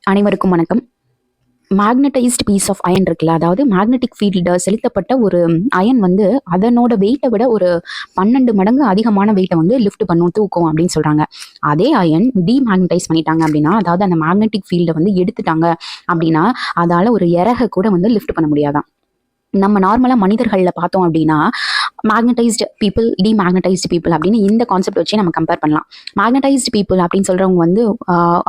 அனைவருக்கும் வணக்கம். Magnetised piece of iron இருக்குல்ல, அதாவது மேக்னெட்டிக் ஃபீல்டு செலுத்தப்பட்ட ஒரு அயன் வந்து அதனோட வெயிட்டை விட ஒரு 12 மடங்கு அதிகமான வெயிட்டை வந்து லிஃப்ட் பண்ணும், தூக்கும் அப்படின்னு சொல்றாங்க. அதே அயன் டிமேக்னடைஸ் பண்ணிட்டாங்க அப்படின்னா, அதாவது அந்த மேக்னெட்டிக் ஃபீல்டை வந்து எடுத்துட்டாங்க அப்படின்னா, அதால ஒரு இறக கூட வந்து லிஃப்ட் பண்ண முடியாதான். நம்ம நார்மலாக மனிதர்களில் பார்த்தோம் அப்படின்னா, மேக்னடைஸ்டு பீப்புள், டிமேக்னடைஸ்டு பீப்புள் அப்படின்னு இந்த கான்செப்ட் வச்சு நம்ம கம்பேர் பண்ணலாம். மேக்னடைஸ்டு பீப்புள் அப்படின்னு சொல்கிறவங்க வந்து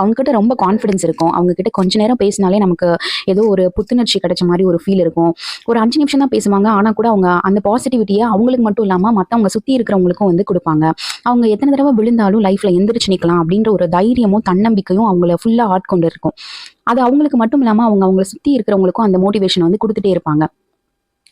அவங்ககிட்ட ரொம்ப கான்ஃபிடன்ஸ் இருக்கும். அவங்ககிட்ட கொஞ்ச நேரம் பேசினாலே நமக்கு ஏதோ ஒரு புத்துணர்ச்சி கிடைச்ச மாதிரி ஒரு ஃபீல் இருக்கும். ஒரு 5 நிமிஷம் தான் பேசுவாங்க, ஆனால் கூட அவங்க அந்த பாசிட்டிவிட்டியை அவங்களுக்கு மட்டும் இல்லாமல் மற்றவங்க சுற்றி இருக்கிறவங்களுக்கும் வந்து கொடுப்பாங்க. அவங்க எத்தனை தடவை விழுந்தாலும் லைஃப்பில் எந்திரிச்சு நிற்கலாம் அப்படின்ற ஒரு தைரியமும் தன்னம்பிக்கையும் அவங்கள ஃபுல்லாக ஆட்கொண்டு இருக்கும். அது அவங்களுக்கு மட்டும் இல்லாமல் அவங்கள சுற்றி இருக்கிறவங்களுக்கும் அந்த மோட்டிவேஷன் வந்து கொடுத்துட்டே இருப்பாங்க.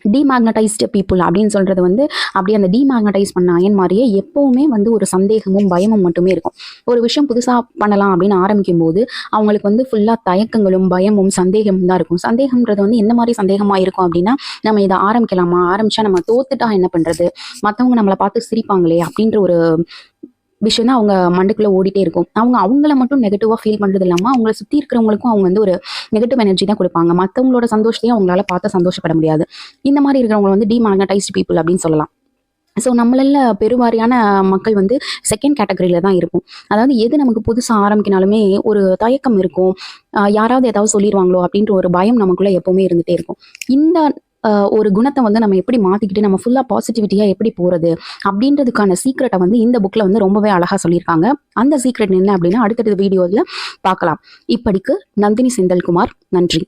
டிமேக்னடைஸ்டு பீப்புள் அப்படின்னு சொல்றது வந்து அப்படியே அந்த டிமேக்னடைஸ் பண்ண அயன் மாதிரியே எப்பவுமே வந்து ஒரு சந்தேகமும் பயமும் மட்டுமே இருக்கும். ஒரு விஷயம் புதுசாக பண்ணலாம் அப்படின்னு ஆரம்பிக்கும் போது அவங்களுக்கு வந்து ஃபுல்லாக தயக்கங்களும் பயமும் சந்தேகமும் தான் இருக்கும். சந்தேகம்ன்றது வந்து எந்த மாதிரி சந்தேகமாக இருக்கும் அப்படின்னா, நம்ம இதை ஆரம்பிக்கலாமா, ஆரம்பிச்சா நம்ம தோத்துட்டா என்ன பண்ணுறது, மற்றவங்க நம்மளை பார்த்து சிரிப்பாங்களே அப்படின்ற ஒரு விஷயம் தான் அவங்க மண்டைக்குள்ள ஓடிட்டே இருக்கும். அவங்கள மட்டும் நெகட்டிவா ஃபீல் பண்றது இல்லாம அவங்கள சுத்தி இருக்கிறவங்களுக்கும் அவங்க வந்து ஒரு நெகட்டிவ் எனர்ஜி தான் கொடுப்பாங்க. மற்றவங்களோட சந்தோஷத்தையும் அவங்களால பார்த்து சந்தோஷப்பட முடியாது. இந்த மாதிரி இருக்கிறவங்க வந்து டிமேக்னடைஸ்டு பீப்புள் அப்படின்னு சொல்லலாம். ஸோ நம்மள பெருவாரியான மக்கள் வந்து செகண்ட் கேட்டகரியில தான் இருக்கும். அதாவது எது நமக்கு புதுசாக ஆரம்பிக்கினாலுமே ஒரு தயக்கம் இருக்கும். யாராவது ஏதாவது சொல்லிடுவாங்களோ அப்படின்ற ஒரு பயம் நமக்குள்ள எப்பவுமே இருந்துகிட்டே இருக்கும். இந்த ஒரு குணத்தை வந்து நம்ம எப்படி மாற்றிக்கிட்டு நம்ம ஃபுல்லாக பாசிட்டிவிட்டியாக எப்படி போகிறது அப்படின்றதுக்கான சீக்ரெட்டை வந்து இந்த புக்கில் வந்து ரொம்பவே அழகாக சொல்லியிருக்காங்க. அந்த சீக்ரெட் என்ன அப்படின்னா அடுத்தடுத்த வீடியோவில் பார்க்கலாம். இப்படிக்கு நந்தினி செந்தில்குமார். நன்றி.